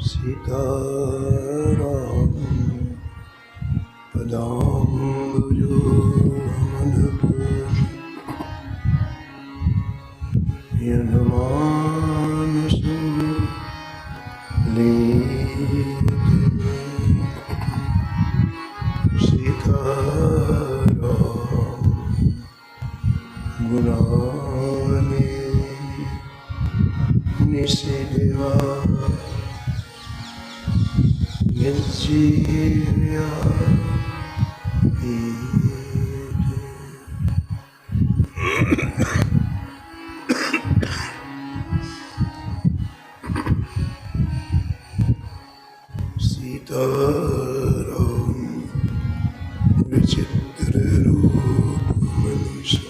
सीताराम पदाम्बुजोर्मधुपूर्णं यन्मानसं लीयते सीताराम गुणानि निषिदेवा निर्जीव्या सीताराम विचित्र रूप मनीषा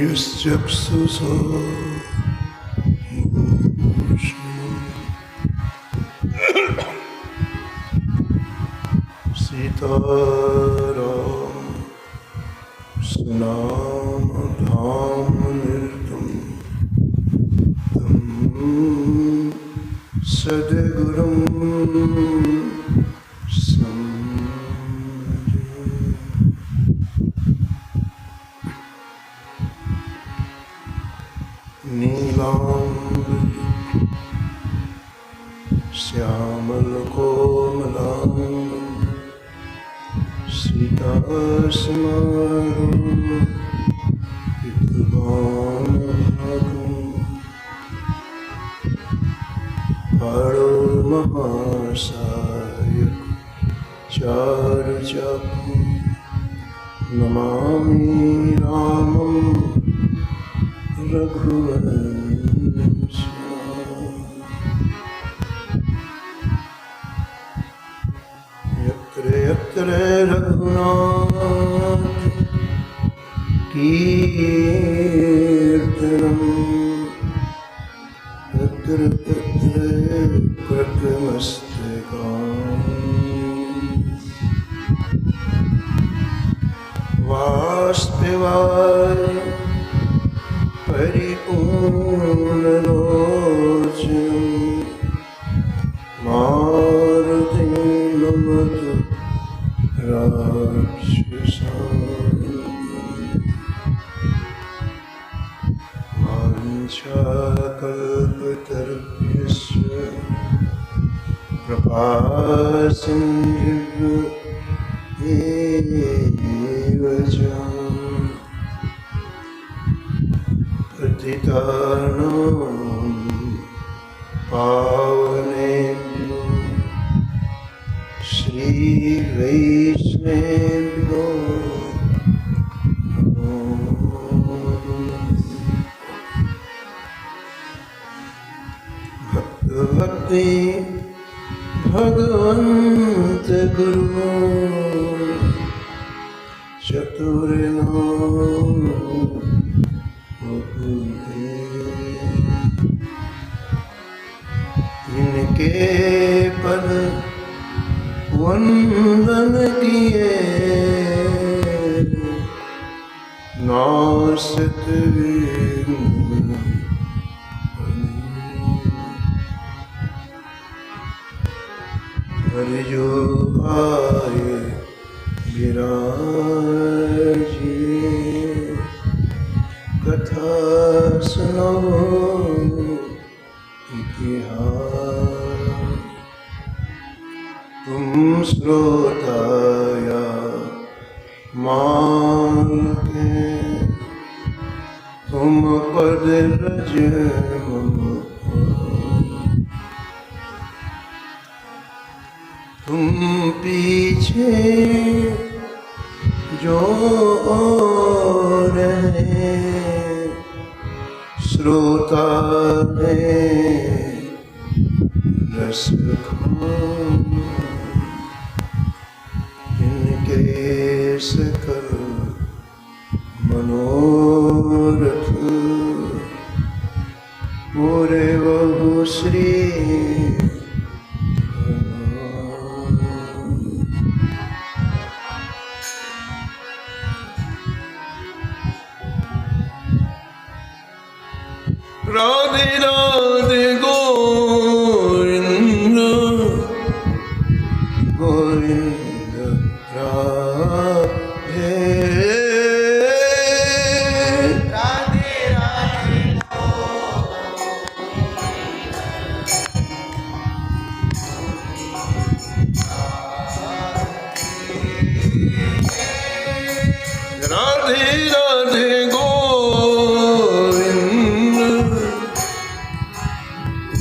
यश्चक्षुषा सीताराम सुनाम धाम निर्तम तम सद्गुरुं नीलांबरी श्यामलकोमलांगं सीतास्मारकं महासायक चारुचापं नमामि रामं रघुवंशम् यत्र यत्र रघुनाथ कीर्तनं तत्र तत्र वास्तवाय परिपूर्णलोचनं मारुतिं नमत राक्षसान् वाञ्छाकल्पतरुभ्यश्च कृपासिन्धुभ्येव च पतितानां पावनेभ्यो श्रीवैष्णवेभ्यो भक्ति भगवन्त गुरु चतुर्नाम इनके पद वंदन किए नासत हरिजो आए विराजिए कथा सुनो इतिहास तुम श्रोताया मान के तुम पद रज तुम पीछे जो रहे श्रोता है रस इनके सकल मनोरथ पूरे बहु श्री राधे राधे गोविंद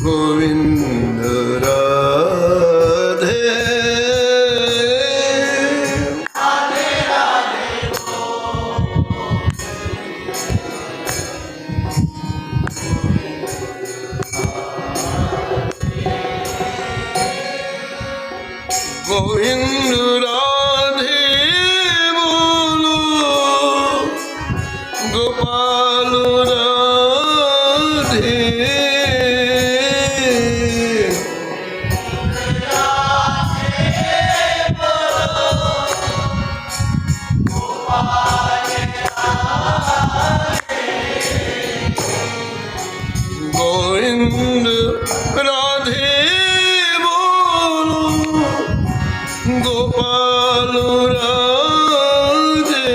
गोविंद राधे गोविंद राधे बोलो गोपाल राधे गोविंद राधे बोलो गोपाल राधे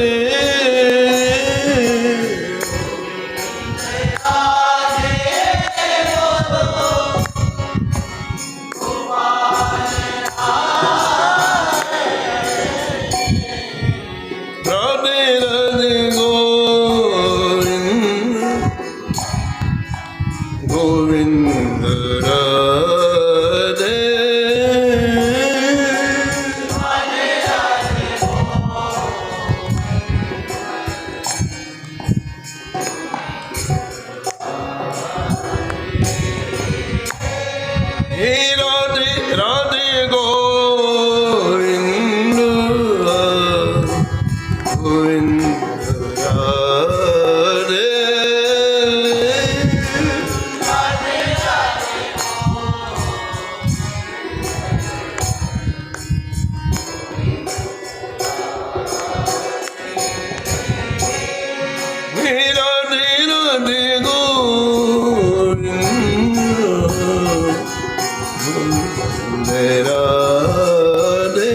राधे राधे गोविंद गोविंद राधे हे राधे राधे गोविंद गोविंद राधे हे राधे राधे गोविंद राधे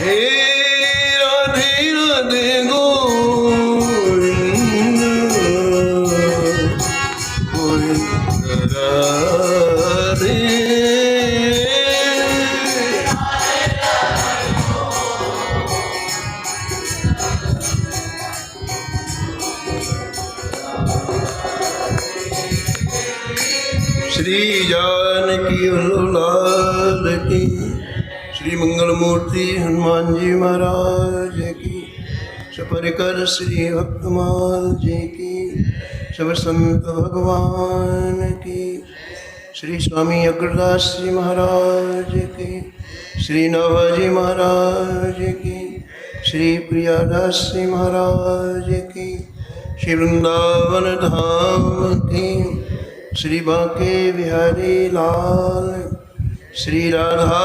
हे राधे राधे गोविंद गोविंद राधे श्री जानकी लाल की श्री मंगल मूर्ति हनुमान जी महाराज की सपरिकर श्री भक्तमाल जी की सब संत भगवान की श्री स्वामी अग्रदास जी महाराज की श्री नवाजी महाराज की श्री प्रियादास जी महाराज की श्री वृंदावन धाम की श्री बांके बिहारी लाल श्री राधा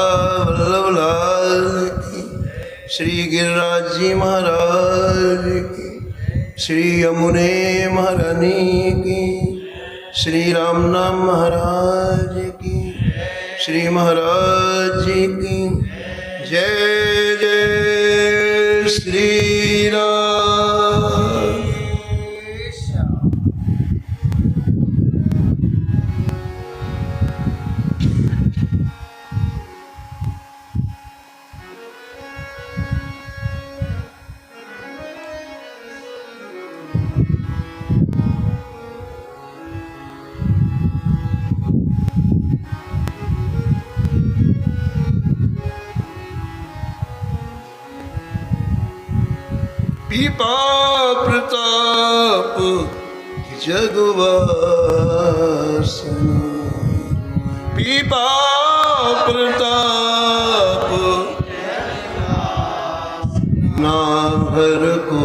वल्लभ लाल की श्री गिरिराज जी महाराज की श्री यमुने महारानी की श्री रामनाम महाराज की श्री महाराज जी की जय जय श्री राम। पीपा प्रताप जगवासन पीपा प्रताप नाभर को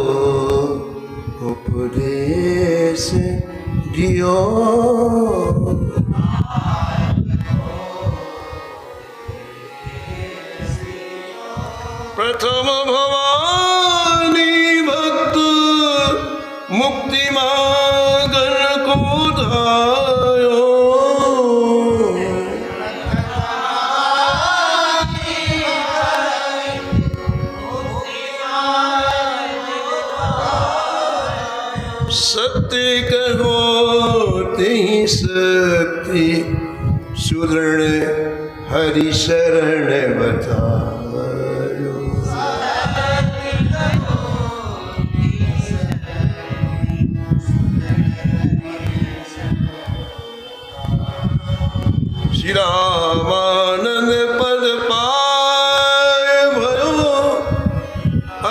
उपदेश दियो प्रथम भवानी भक्त मुक्ति मागर को धायो सत्य कहो ती शक्ति सुदृढ़ हरि शरण बतायो। श्री रामानंद पद पाए भयो,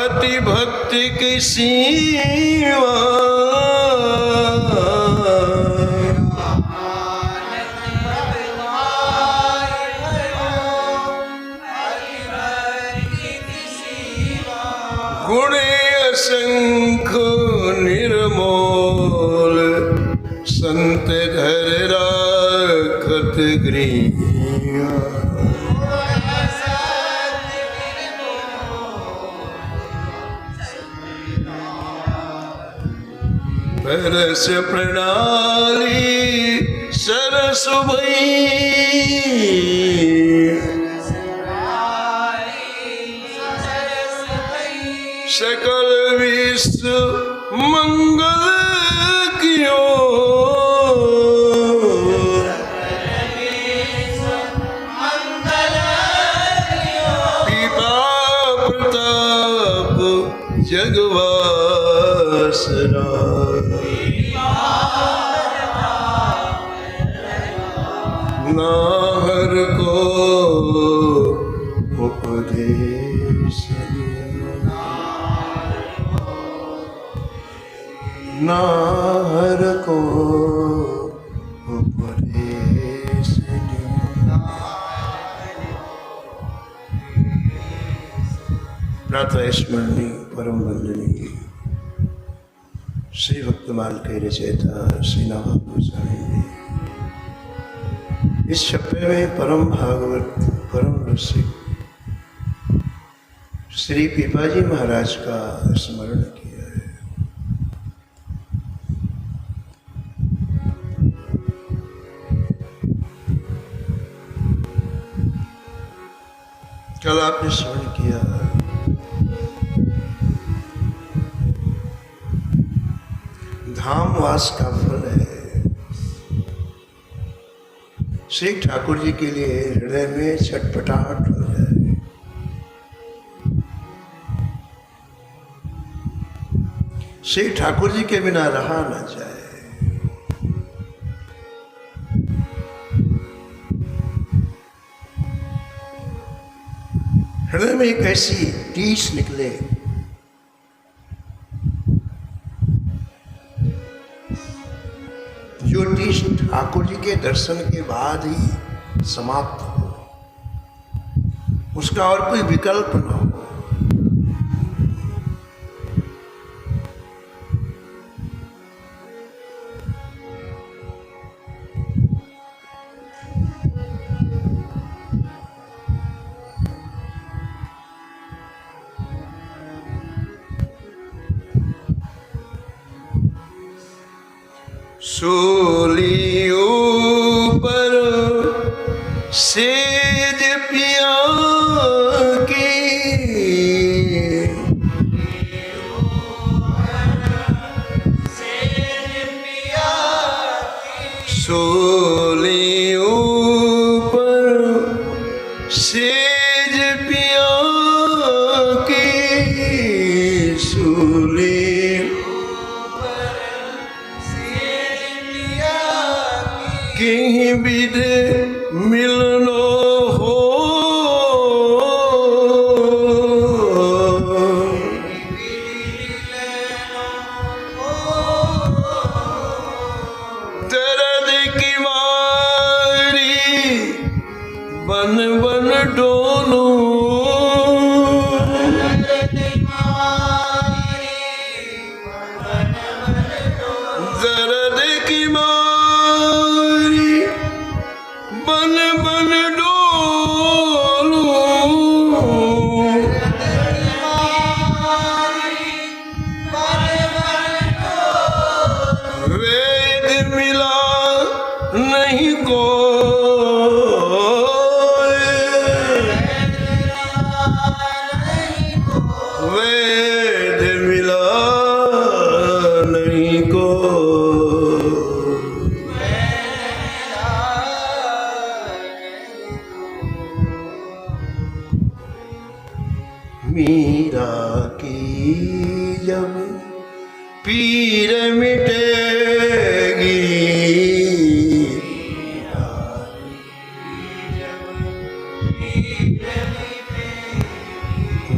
अति भक्ति की सीमा। गुण असंख्य निर्मोल, संत धर राखत गृहिया। परस प्रणाली सरस भई, सकल विश्व मंगल कियो। पिता प्रताप जगवासना, नाहर को उपदेश, नाहर को उपदेश। प्रातः स्मरणीय परम वंदनीय श्री भक्तमाल के रचयिता श्री नवाब गोस्वामी जी इस छप्पे में परम भागवत परम रसिक श्री पीपाजी महाराज का स्मरण किया है। कल आपने स्मरण किया धामवास का फल है। श्री ठाकुर जी के लिए हृदय में छटपटाहट हो जाए, श्री ठाकुर जी के बिना रहा न जाए। हृदय में एक ऐसी टीस निकले जो टीस ठाकुर जी के दर्शन के बाद ही समाप्त हो, उसका और कोई विकल्प न हो। सूलियों पर सेज पिया की, सूलियों पर सेज पिया की, सूली कहीं विद मिलनो हो, दर्द की मारी बन बन डोलो, दर्द की बन बन डोलो, वेद मिला नहीं को, मीरा की जब पीर मिटेगी,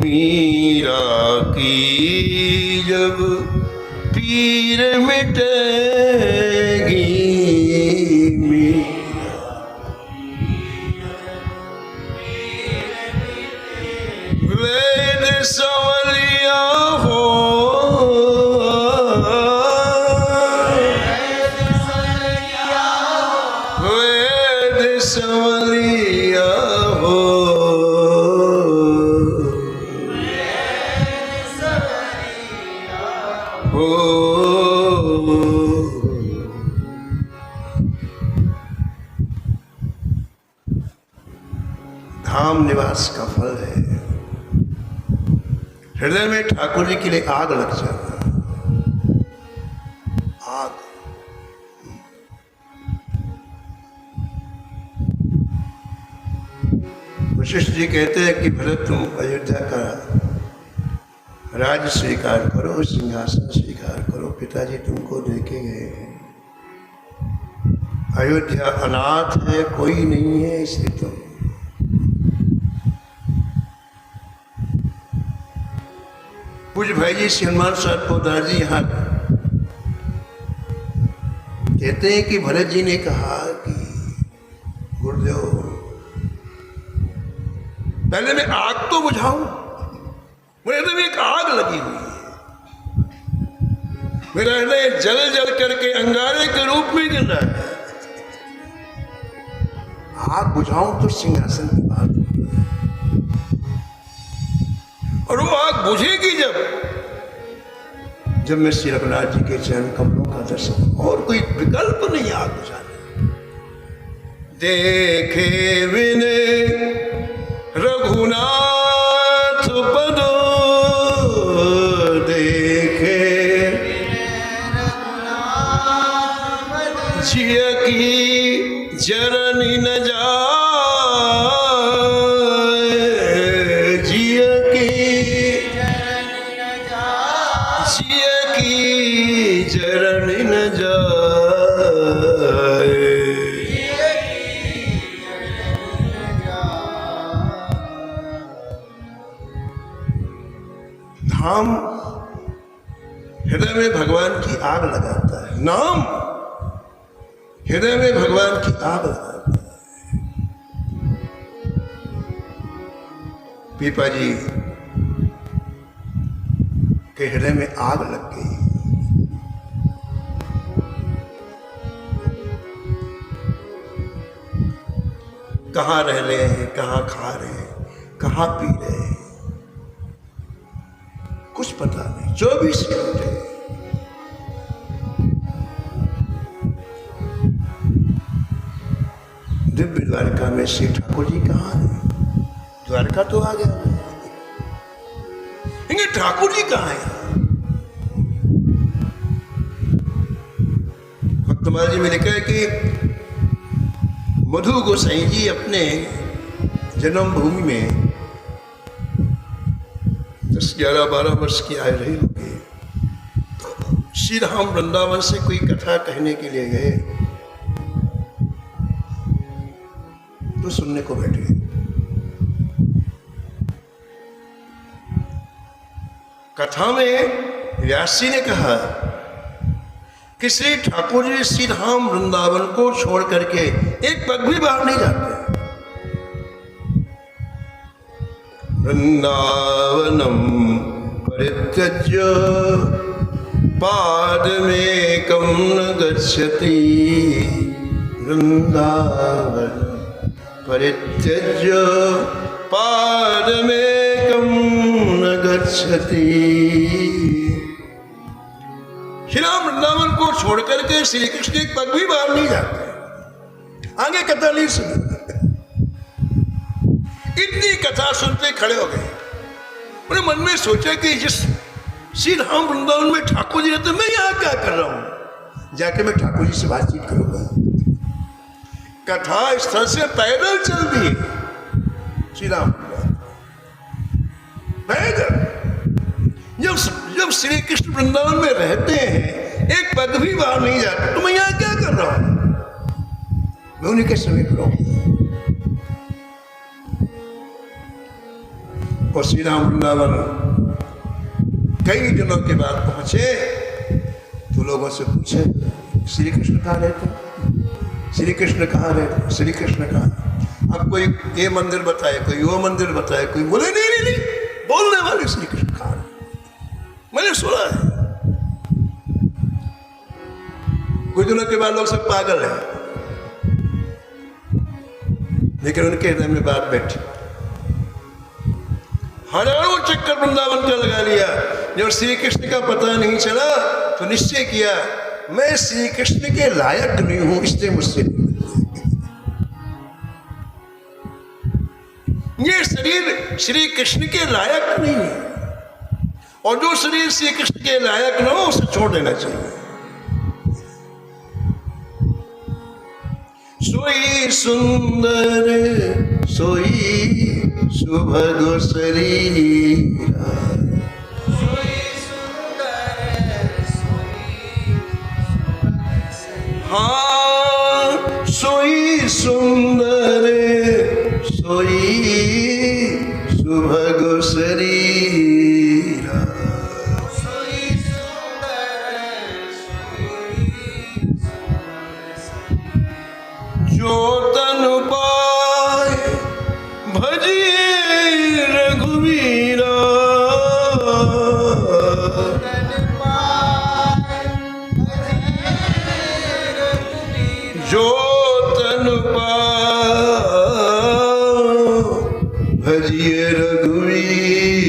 मीरा की जब पीर मिटेगी, वेद संवलिया हो, वेद संवलिया हो, धाम निवास का फल है। हृदय में ठाकुर जी के लिए आग लग जाना, आग। वशिष्ठ जी कहते हैं कि भरत तुम अयोध्या का राज्य स्वीकार करो, सिंहासन स्वीकार करो, पिताजी तुमको देखे गए हैं। अयोध्या अनाथ है, कोई नहीं है, इसलिए तुम। पूज्य भाई जी श्री हनुमान साहब पोदार जी यहाँ कहते हैं कि भरत जी ने कहा कि गुरुदेव पहले मैं आग तो बुझाऊं, मेरे हृदय में एक आग लगी हुई है, मेरा हृदय जल जल करके अंगारे के रूप में गिर रहा है। आग बुझाऊं तो सिंहासन की बात होगी, और वो आग बुझेगी जब मैं श्री रघुनाथ जी के चरण कमलों का दर्शन, और कोई विकल्प नहीं आग बुझाने। देखे बिने रघुनाथ पदो, देखे जिय की जरनी न जाए, जिय की जरनी न जाए। धाम हृदय में भगवान की आग लगाता है, नाम हृदय में भगवान की आग लगाता है। पीपा जी के हृदय में आग लग गई। कहाँ रह रहे हैं, कहाँ खा रहे हैं, कहाँ पी रहे हैं, कुछ पता नहीं। 24 घंटे दिव्य द्वारका में श्री ठाकुर जी कहाँ हैं? द्वारका तो आ गया, लेकिन ठाकुर जी कहाँ हैं? भक्तमाल जी में लिखा है कि मधु गोसाई जी अपने जन्मभूमि में 10, 11, 12 वर्ष की आयु रही होगी, तो श्री राम वृंदावन से कोई कथा कहने के लिए गए तो सुनने को बैठे। कथा में व्यास जी ने कहा कि श्री ठाकुर जी श्री राम वृंदावन को छोड़ करके एक पग भी बाहर नहीं जाते। वृंदावनम परित्यज्य पादमेकं न गच्छति, वृंदावन परित्यज्य पादमेकं न गच्छति। श्री राम वृंदावन को छोड़ करके श्री कृष्ण एक पग भी बाहर नहीं जाते। आगे कथा नहीं सुनी, इतनी कथा सुनते खड़े हो गए। उन्हें मन में सोचा कि जिस श्री राम वृंदावन में ठाकुर जी रहते, मैं यहाँ क्या कर रहा हूं? जाके मैं ठाकुर जी से बातचीत करूंगा। कथा स्थल से पैदल चल दी श्री राम। भयंकर। जब जब श्री कृष्ण वृंदावन में रहते हैं, एक पग भी बाहर नहीं जाता, तो मैं यहां क्या कर रहा हूं? मैं उन्हीं के समीप रहूंगा। और श्री राम वृंदावन कई दिनों के बाद पहुंचे तो लोगों से पूछे, श्री कृष्ण कहाँ रहते? श्री कृष्ण कहाँ रहते? श्री कृष्ण कहाँ? अब कोई ये मंदिर बताए, कोई वो मंदिर बताए, कोई बोले नहीं, बोलने वाले श्री कृष्ण कहाँ रहते? मैंने सुना है। कुछ दिनों के बाद लोग सब पागल हैं, लेकिन उनके हृदय में बात बैठी। हजारों चक्कर वृंदावन का लगा लिया, जब श्री कृष्ण का पता नहीं चला तो निश्चय किया, मैं श्री कृष्ण के लायक नहीं हूं, इसलिए मुझसे नहीं मिलता। ये शरीर श्री कृष्ण के लायक नहीं है, और जो शरीर श्री कृष्ण के लायक न हो उसे छोड़ देना चाहिए। सोई सुंदर सोई सुभग शरीरा, हाँ सोई सुंदर सोई सुभग शरीरा, जो तन पाए भजिए रघुवीरा, जो तन पाए भजिए रघुवीरा।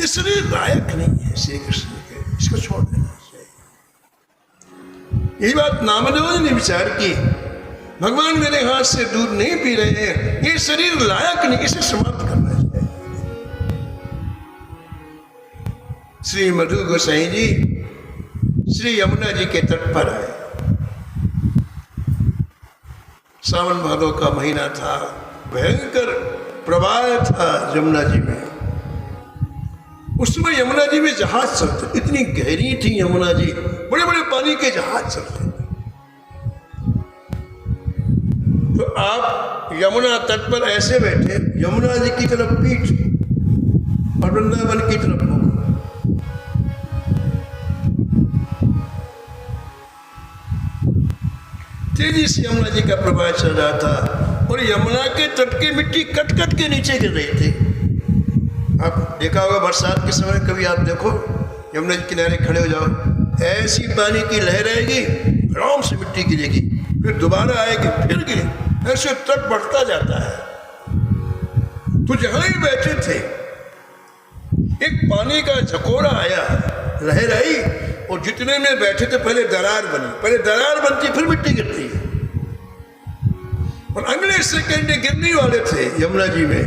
ये शरीर लायक नहीं है श्री कृष्ण के, इसको छोड़ देना चाहिए। यही बात नामदेव ने विचार की, भगवान मेरे हाथ से दूध नहीं पी रहे हैं, ये शरीर लायक नहीं, इसे समाप्त करना चाहिए। श्री मधु गोसाई जी श्री यमुना जी के तट पर आए। सावन भादों का महीना था, भयंकर प्रवाह था यमुना जी में। उस समय यमुना जी में जहाज चलते, इतनी गहरी थी यमुना जी, बड़े बड़े पानी के जहाज चलते। तो आप यमुना तट पर ऐसे बैठे, यमुना जी की तरफ पीठ और वृंदावन की तरफ मुख। तेजी से यमुना जी का प्रवाह चल रहा था और यमुना के तट की मिट्टी कट कट के नीचे गिर रही थी। आप देखा होगा बरसात के समय, कभी आप देखो यमुना जी किनारे खड़े हो जाओ, ऐसी पानी की लहर आएगी, आराम से मिट्टी गिरेगी, फिर दोबारा आएगी, फिर गिरे, ऐसे तट बढ़ता जाता है। तो जहां ही बैठे थे, एक पानी का झकोरा आया, लहर आई, और जितने में बैठे थे पहले दरार बनी, पहले दरार बनती फिर मिट्टी गिरती है, और अगले सेकंड गिरने वाले थे यमुना जी में।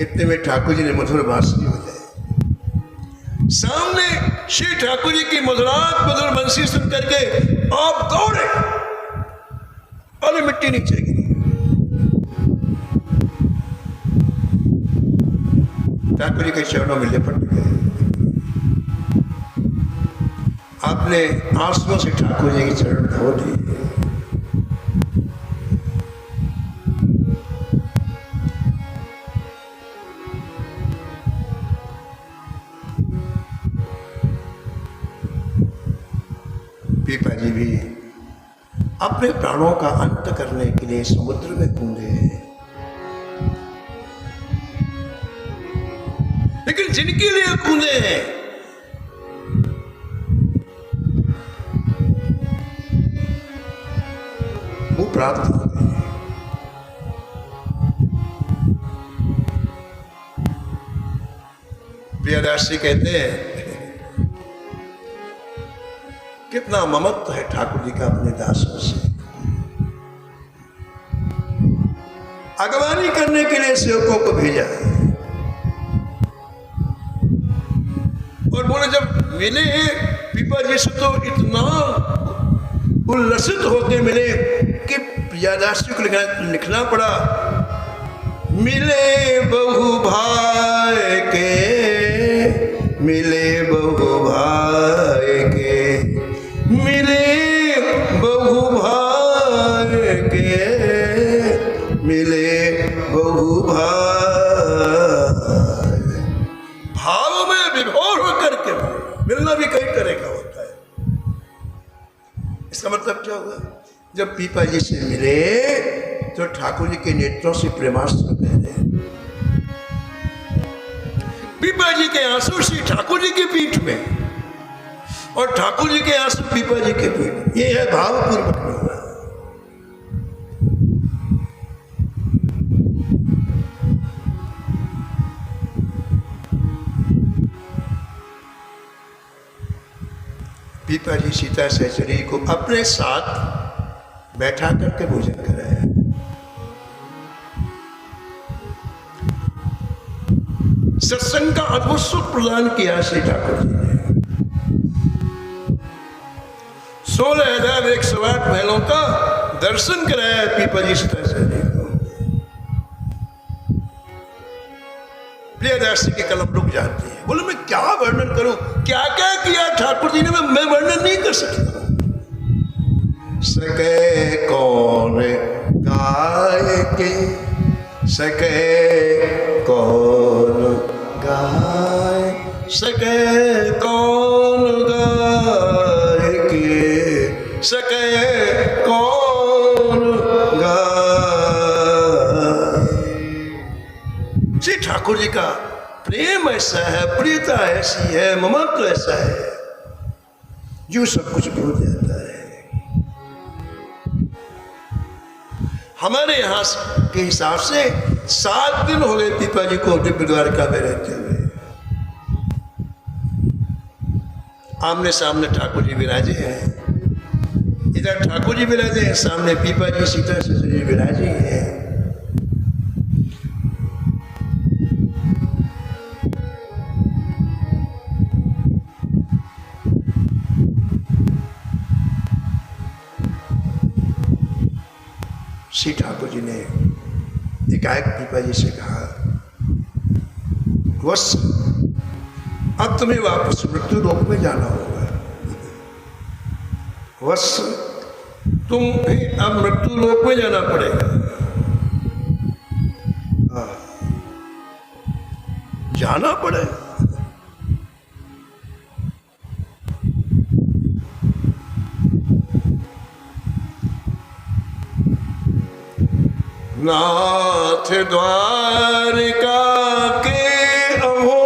इतने में ठाकुर जी ने मधुर बांसुरी बजाई। सामने श्री ठाकुर जी की मधुरात मधुर बंसी सुन करके आप दौड़े और मिट्टी नीचे गिरी। ठाकुर जी के चरणों में लिपट गए। आपने आंसुओं से ठाकुर जी के चरण धो दिए। पीपा जी भी अपने प्राणों का अंत करने के लिए समुद्र में कूदे, लेकिन जिनके लिए कूदे हैं वो प्राप्त हो गए। प्रियदास जी कहते हैं, कितना ममत्व है ठाकुर जी का अपने दासों से। अगवानी करने के लिए सेवकों को भेजा है, और बोले जब मिले पीपा जी से तो इतना उल्लसित होकर मिले कि प्रियादासी को लिखना पड़ा, मिले बहु भाई के, मिले बहु भाई के, मिले बहु भाई के, मिले बहु भाई। भाव में विभोर होकर के मिलना भी कई तरह का होता है। इसका मतलब क्या हुआ? जब पीपा जी से मिले तो ठाकुर जी के नेत्रों से प्रेमास्त्र बहे। पीपा जी के आंसू श्री ठाकुर जी की पीठ में और ठाकुर जी के आंसू पीपा जी के पीठ में। ये है भावपूर्वक मिलना। पीपा जी सीता सहचरी को अपने साथ बैठा करके भोजन कराया। सत्संग का अद्भुत सुख प्रदान किया श्री ठाकुर जी ने। 16,108 महलों का दर्शन कराया पीपा जी सीता सहचरी को। प्रियदासी की कलम रुक जाती है। बोले मैं क्या वर्णन करूं, क्या क्या किया ठाकुर जी ने, मैं वर्णन नहीं कर सकता। सके कौन गाय के, सके कौन गाय, सके कौन गाय के, सके कौन गाय। श्री ठाकुर जी का प्रेम ऐसा है, प्रियता ऐसी है, ममत्व ऐसा है जो सब कुछ भूल जाता है। हमारे यहाँ के हिसाब से 7 दिन हो गए पीपा जी को दिव्य द्वारका में रहते हुए। आमने सामने ठाकुर जी विराजे हैं, इधर ठाकुर जी विराजे हैं, सामने पीपा जी सीता सहचरी जी विराजे हैं। श्री ठाकुर जी ने एकाएक पीपा जी से कहा, बस अब तुम्हें वापस मृत्यु लोक में जाना होगा, बस तुम्हें अब मृत्यु लोक में जाना पड़ेगा। जाना पड़ेगा। नाथ द्वारिका के अहो,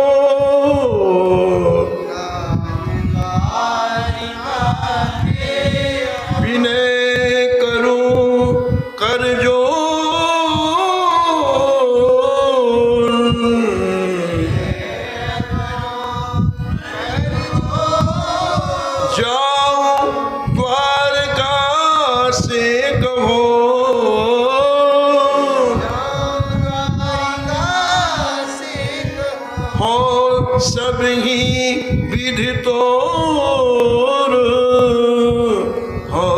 विनय करूं कर जो, जाऊं द्वारका से कहो, सब ही विधि तोर हो,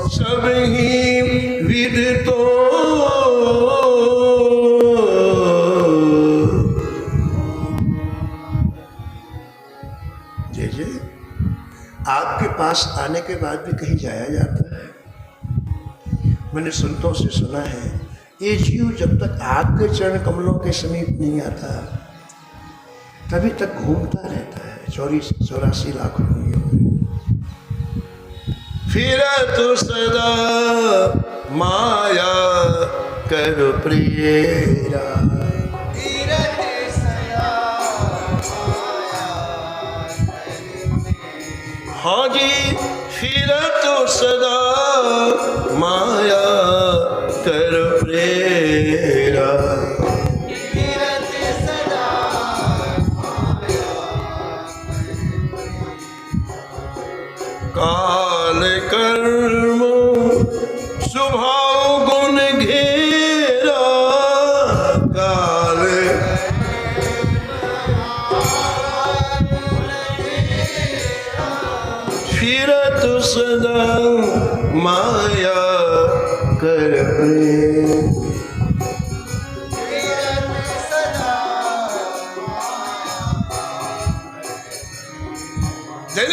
सब ही विधि तोर। जय जय। आपके पास आने के बाद भी कहीं जाया जाता है? मैंने संतों से सुना है, ये जीव जब तक आपके चरण कमलों के समीप नहीं आता तभी तक घूमता रहता है 84 लाख दुनिया में। फिर तो सदा माया कर प्रियरा, हाँ जी, फिर तो सदा माया कर प्रियरा। काल कर्म स्वभाव गुण घेरा, काल फिरत सदा माया कर प्रेम।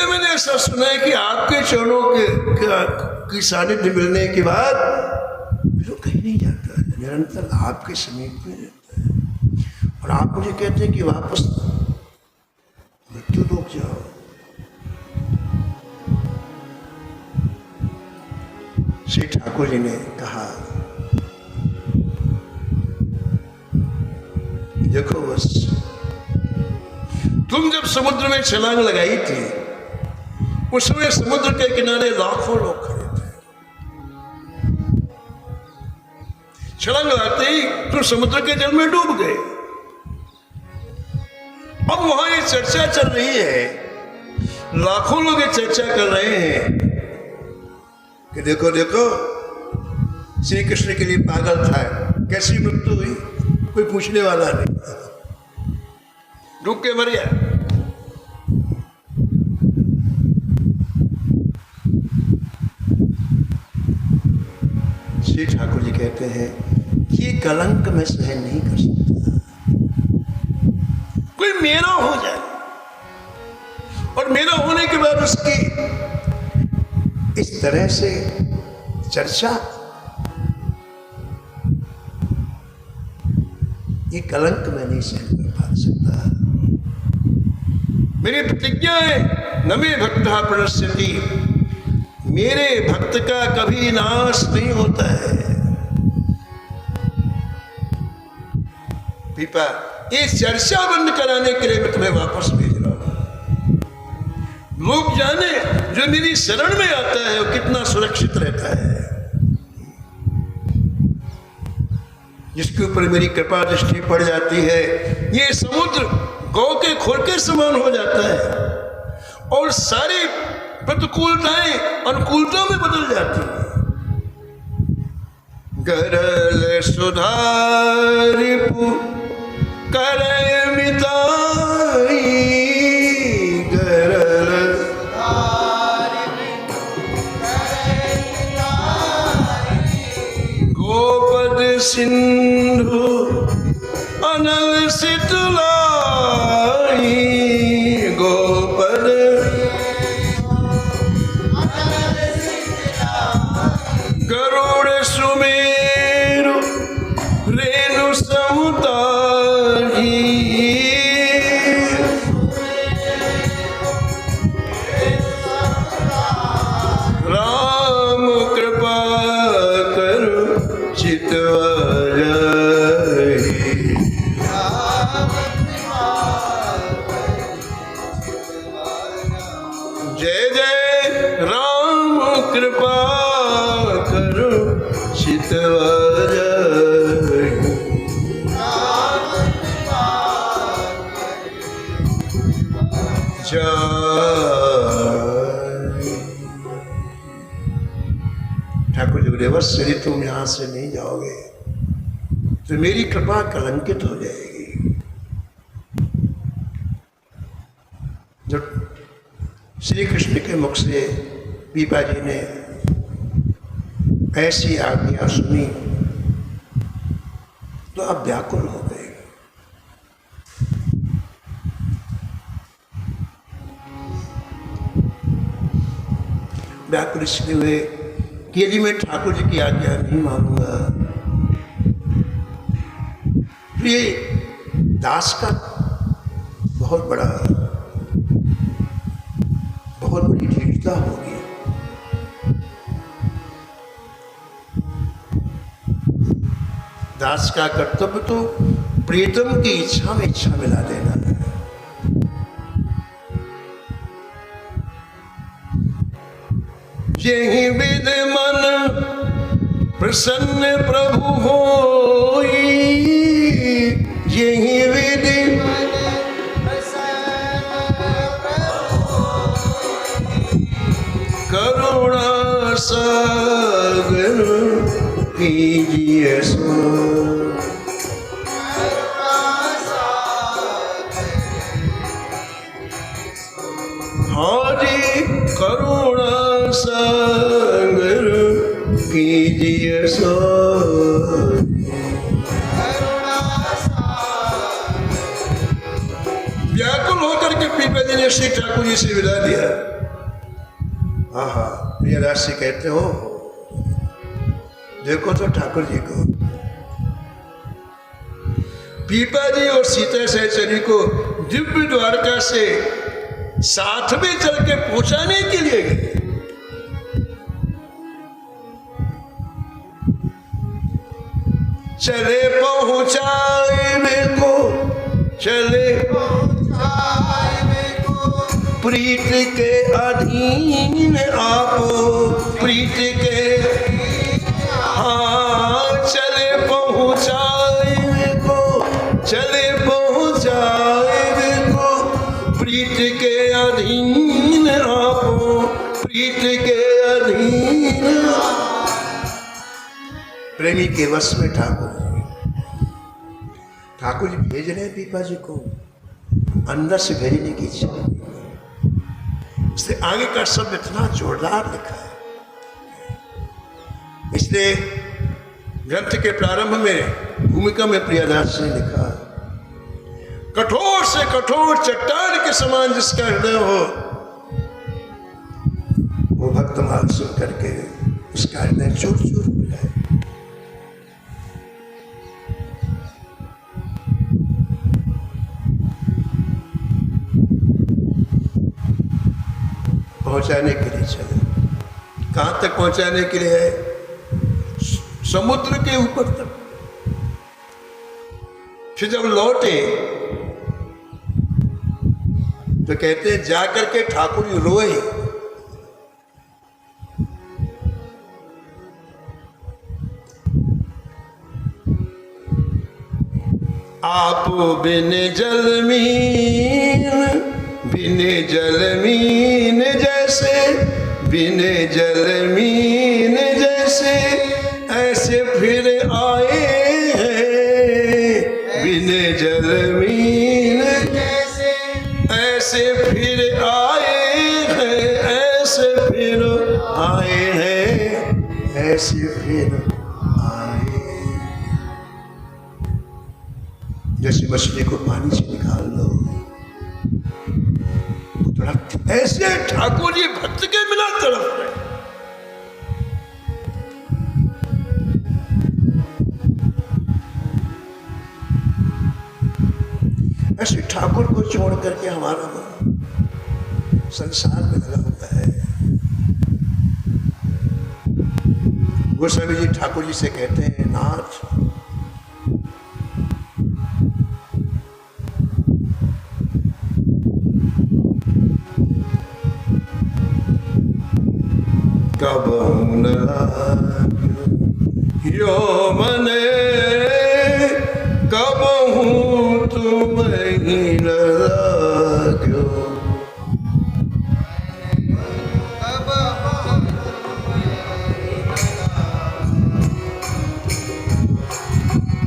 मैंने ऐसा सुना है कि आपके चरणों की सानिध्य मिलने के बाद फिर वो कहीं नहीं जाता है, निरंतर आपके समीप में रहता है। और आप मुझे कहते हैं कि वापस मृत्यु लोक जाओ। श्री ठाकुर जी ने कहा, देखो बस तुम जब समुद्र में छलांग लगाई थी उस समय समुद्र के किनारे लाखों लोग खड़े थे। छलांग लगाते ही तुम समुद्र के जल में डूब गए। अब वहां ये चर्चा चल रही है, लाखों लोग ये चर्चा कर रहे हैं कि देखो देखो श्री कृष्ण के लिए पागल था, कैसी मृत्यु हुई, कोई पूछने वाला नहीं, डूब के मर गया। श्री ठाकुर जी कहते हैं ये कलंक मैं सहन नहीं कर सकता। कोई मेरा हो जाए और मेरा होने के बाद उसकी इस तरह से चर्चा, ये कलंक मैं नहीं सहन कर पा सकता। मेरी प्रतिज्ञा है, न मे भक्तः प्रणश्यति, मेरे भक्त का कभी नाश नहीं होता है। पीपा, ये चर्चा बंद कराने के लिए मैं तुम्हें वापस भेज रहा हूं। लोग जाने जो मेरी शरण में आता है वो कितना सुरक्षित रहता है, जिसके ऊपर मेरी कृपा दृष्टि पड़ जाती है। ये समुद्र गौ के खुर के समान हो जाता है और सारी प्रतिकूलताएं अनुकूलता में बदल जाती है। गरल सुधारिपु करे मिताई, गरल गोपद सिंधु अनल शीतलाई, गोपद गरुड़ सुमेरु रेणु समुदायी, राम कृपा करो चितवाई। जय जय राम कृपा करो चितवाई। ठाकुर जी बोले, बस यदि तुम यहां से नहीं जाओगे तो मेरी कृपा कलंकित हो जाएगी। जब श्री कृष्ण के मुख से पीपा जी ने ऐसी आज्ञा सुनी तो आप व्याकुल हो गए। व्याकुल इसलिए हुए कि यदि मैं ठाकुर जी की आज्ञा नहीं मानूंगा तो ये दास का बहुत बड़ी ढीठता होगी। दास का कर्तव्य तो प्रियतम की इच्छा में इच्छा मिला देना है। यही विद मन प्रसन्न प्रभु होई, यही विधि करुणा सागर कीजिए सो। हाँ जी करुणा सागर कीजिए सो। व्याकुल होकर के पीपा जी ने श्री ठाकुर जी से विदा दिया। हाँ, प्रियदास जी कहते हो देखो तो ठाकुर जी को, पीपा जी और सीता सहचरी को दिव्य द्वारका से साथ में चल के पहुंचाने के लिए गए। चले पहुंचाए मेरे को, चले प्रीत के अधीन आपो, प्रीत के हाँ चले पहुंचाए को, चले पहुंचाए को प्रीत के अधीन आपो, प्रीत के अधीन। प्रेमी के वश में ठाकुर जी भेज रहे हैं पीपा जी को, अंदर से भेजने की इच्छा नहीं। इसलिए आगे का शब्द इतना जोरदार लिखा है। इसलिए ग्रंथ के प्रारंभ में भूमिका में प्रियदास ने लिखा, कठोर से कठोर चट्टान के समान जिसका हृदय हो, वो भक्तमाल सुन करके उसका हृदय चूर चूर हो जाए। पहुंचाने के लिए चले। कहां तक पहुंचाने के लिए है? समुद्र के ऊपर तक। फिर जब लौटे तो कहते हैं जाकर के ठाकुर जी रोए। आप बिन जलमीन, बिन जलमीन जैसे, बिन जलमीन जैसे ऐसे फिर आए हैं, बिन जलमीन जैसे ऐसे फिर आए हैं, ऐसे फिर आए हैं, ऐसे फिर आए। जैसे मछली को पानी से निकाल लो, ऐसे ठाकुर जी भक्त के बिना तड़प रहे। ऐसे ठाकुर को छोड़ करके हमारा मन संसार में लगा होता है। गोस्वामी जी ठाकुर जी से कहते हैं, नाथ कब न यो मने, कब हूँ तुम ही न लाग्यो,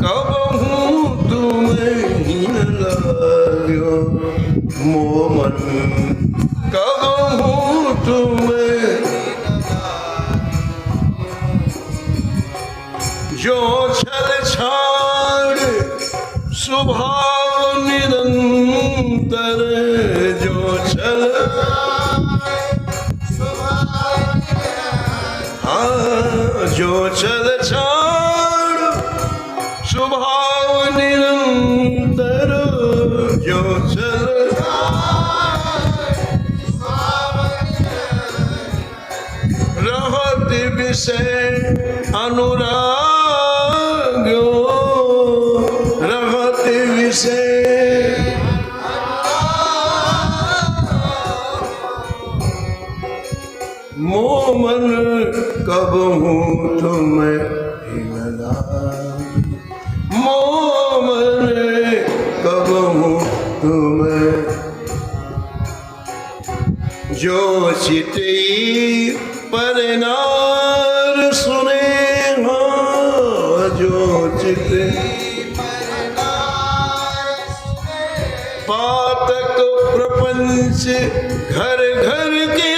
कब हूँ तुम ही न लाग्यो मोमन, कब हूँ तुम्हें जो छल छाड़ स्वभाव निरंतर, जो छल हाँ जो छल छाड़ स्वभाव निरंतर, जो छल रहत विषय अनुराग, रहत विषय मोमन, कब हूँ तुम्हें मोमन, कब हूँ तुम्हें जो चिते पर नार सुने, हाँ जो चिते पातक प्रपंच घर घर के,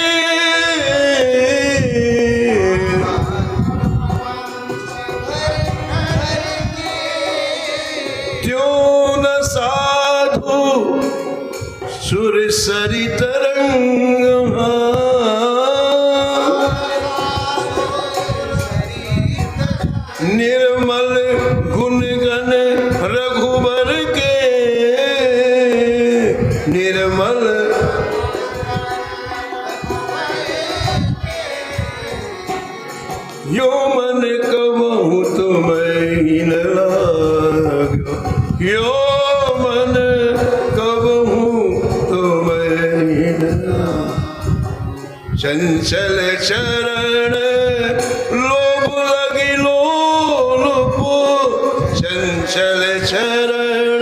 निर्मल गुण गण रघुबर के, निर्मल यो मन कबहु तुम्हें न लागो, यो मन कबहु तुम्हें न लागो। चंचल चरण लोभ लगी लोलुप, चंचल चरण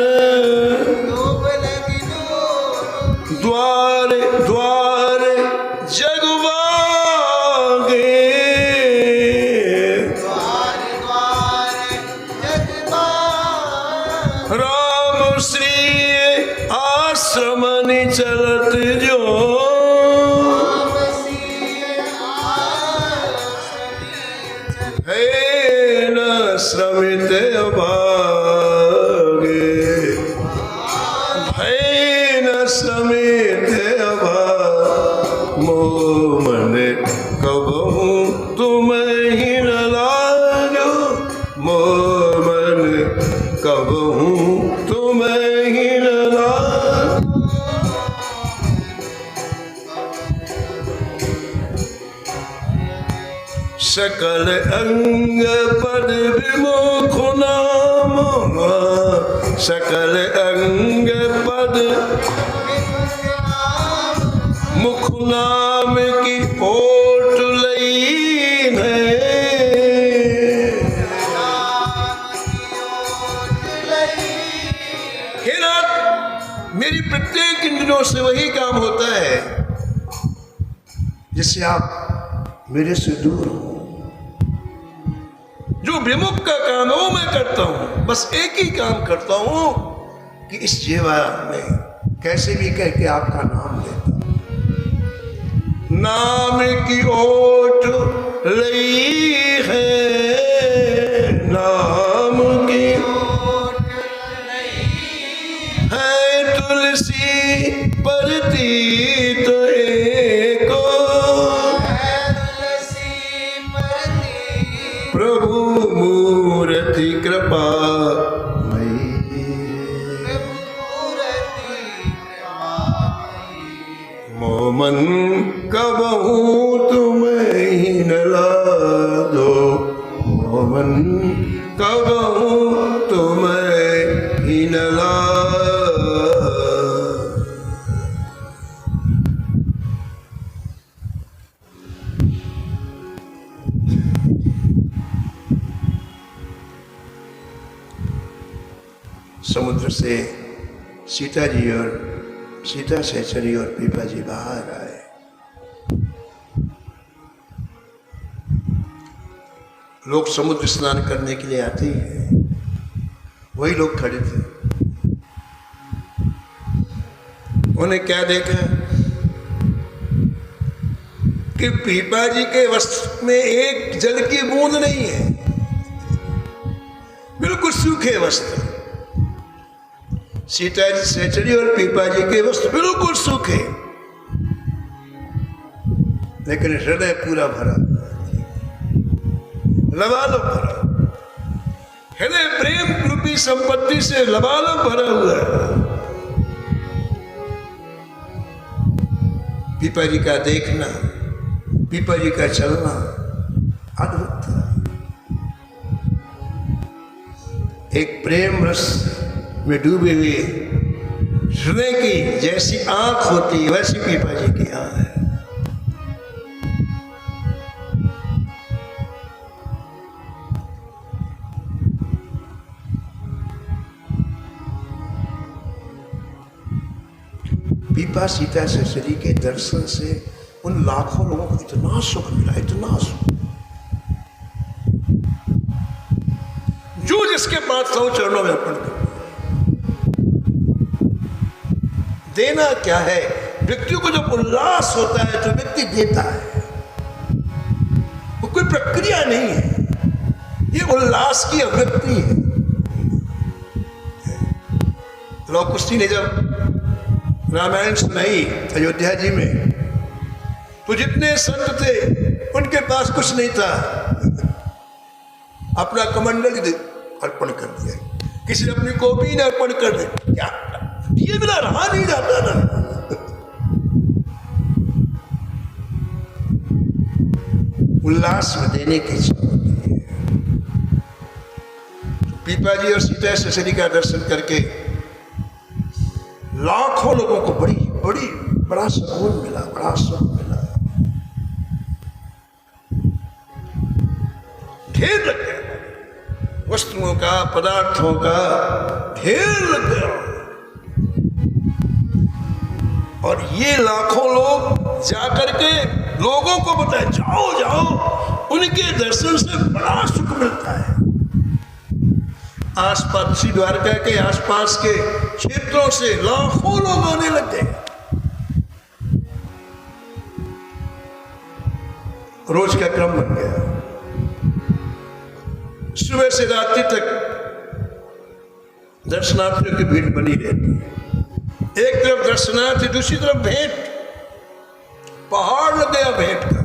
लोभ लगी लोलुप, द्वार द्वार जगवागे, द्वार द्वार जगवागे। राम श्री आश्रम चलत जो, श्रमित अभागे, भय न श्रमित अभाग। मोह मन कबहु तुम्हें न लागो, मोह मन कबहु तुम्हें न लागो। सकल अंग पद विमुख नाम, सकल अंग पद मुख नाम की ओट लई है, हे नाथ मेरी प्रत्येक इंद्रियों से वही काम होता है जिससे आप मेरे से दूर हो। जो विमुख का काम है वो मैं करता हूं, बस एक ही काम करता हूं कि इस जीवा में कैसे भी कह के आपका नाम लेता हूं। नाम की ओट लई है, नाम की ओट लई है, तुलसी परतीत एको, प्रभु मूर्ति कृपा मई, मोमन कबहु तुम्हें न लागो, मोमन कबहु तुम्हें न लागो। समुद्र से सीता जी और सीता सहचरी और पीपा जी बाहर आए। लोग समुद्र स्नान करने के लिए आते ही हैं, वही लोग खड़े थे। उन्हें क्या देखा कि पीपा जी के वस्त्र में एक जल की बूंद नहीं है, बिल्कुल सूखे वस्त्र। सीता जी सहचरी और पीपा जी के वस्त्र बिल्कुल सूखे, लेकिन हृदय पूरा भरा, लबालब भरा, हृदय प्रेम रूपी संपत्ति से लबालब भरा हुआ है। पीपा जी का देखना, पीपा जी का चलना अद्भुत था। एक प्रेम रस में डूबे हुए हृदय की जैसी आंख होती है वैसी पीपा जी की आंख है। पीपा सीता सहचरी के दर्शन से उन लाखों लोगों को इतना सुख मिला, इतना सुख। जो जिसके पास सौ चरणों में अर्पण कर देना क्या है, व्यक्ति को जब उल्लास होता है तो व्यक्ति देता है, वो कोई प्रक्रिया नहीं है, ये उल्लास की अभिव्यक्ति है। लौ कुश्ती ने जब रामायण सुनाई अयोध्या जी में तो जितने संत थे उनके पास कुछ नहीं था। अपना कमंडल ही अर्पण कर दिया, किसी ने अपनी कॉपी ने अर्पण कर दी। क्या ये बिना रहा नहीं जाता ना। उल्लास में देने की इच्छा होती है। पीपा जी और सीता ससुरी का दर्शन करके लाखों लोगों को बड़ा सुकून मिला, बड़ा सुख मिला। ढेर लग गया वस्तुओं का, पदार्थों का ढेर लग गया। और ये लाखों लोग जाकर के लोगों को बताए, जाओ जाओ, उनके दर्शन से बड़ा सुख मिलता है। आसपास श्री द्वारका के आसपास के क्षेत्रों से लाखों लोग आने लग गए। रोज का क्रम बन गया। सुबह से रात्रि तक दर्शनार्थियों की भीड़ बनी रहती है। एक तरफ दर्शनार्थी, दूसरी तरफ भेंट, पहाड़ लग गया भेंट का।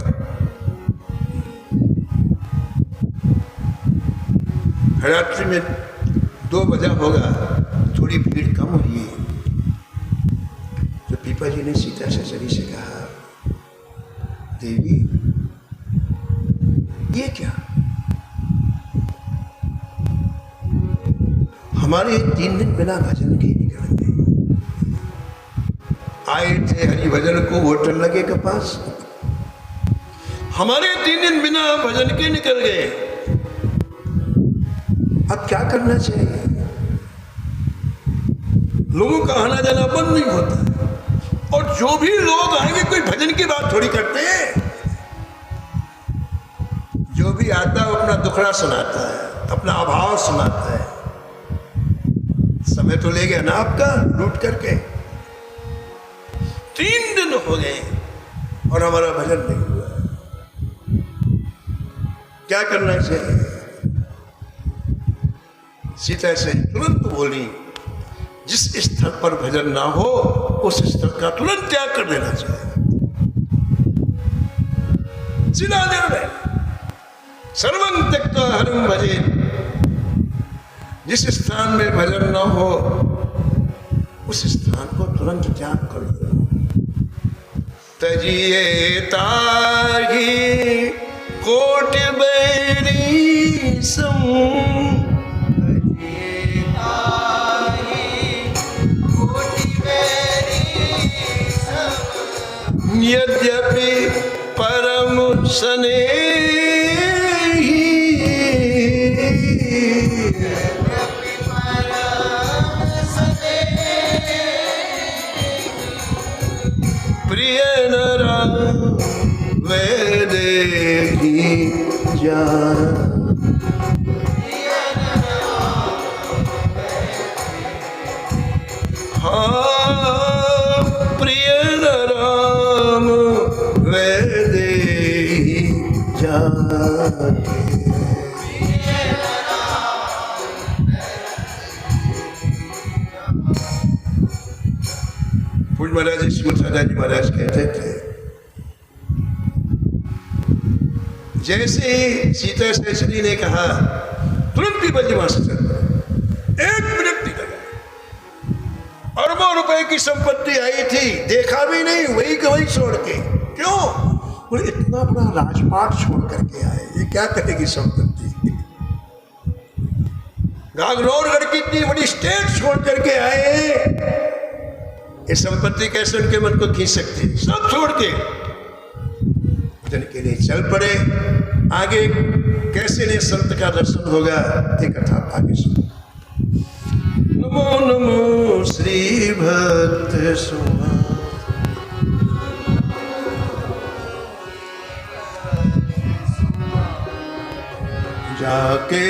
रात्रि में 2 बजा होगा, थोड़ी भीड़ कम हुई। तो पीपा जी ने सीता ससुरी से कहा, देवी ये क्या, हमारे 3 दिन बिना भजन के निकल गए। आए थे हरि भजन को होटल लगे के पास, हमारे 3 दिन बिना भजन के निकल गए। अब क्या करना चाहिए? लोगों का आना जाना बंद नहीं होता, और जो भी लोग आएंगे कोई भजन की बात थोड़ी करते हैं। जो भी आता है वो अपना दुखड़ा सुनाता है, अपना अभाव सुनाता है। समय तो ले गया ना आपका लूट करके। 3 दिन हो गए और हमारा भजन नहीं हुआ। क्या करना चाहिए? सीता से तुरंत बोली, जिस स्थल पर भजन ना हो उस स्थल का तुरंत त्याग कर देना चाहिए। सीधा निर्णय, सर्वं त्यक्त्वा हरिं भजेत्। जिस स्थान में भजन न हो उस स्थान को तुरंत त्याग कर दो। तजिए ताहि कोटि बैरी सम, तजिए ताहि कोटि बैरी सम, यद्यपि परम स्नेही, प्रिय नरा वैदेही जान। हाँ प्रिय राम वैदेही जान। पूज्य महाराज श्री महाराज कहते थे, जैसे ही सीता ससुरी ने कहा तुरंत ही बल्लि से चल पड़े। 1 मिनट नहीं लगा। अरबों रुपए की संपत्ति आई थी, देखा भी नहीं, वही के वही छोड़ के। क्यों? बोले इतना बड़ा राजपाट छोड़ करके आए, ये क्या करेगी संपत्ति? गागनौरगढ़ की इतनी बड़ी स्टेट छोड़ करके आए, ये संपत्ति कैसे उनके मन को खींच सकती? सब छोड़ के भजन के लिए चल पड़े। आगे कैसे ने संत का दर्शन होगा, ये कथा आगे सुनो। नमो नमो श्री भक्त सुना, जाके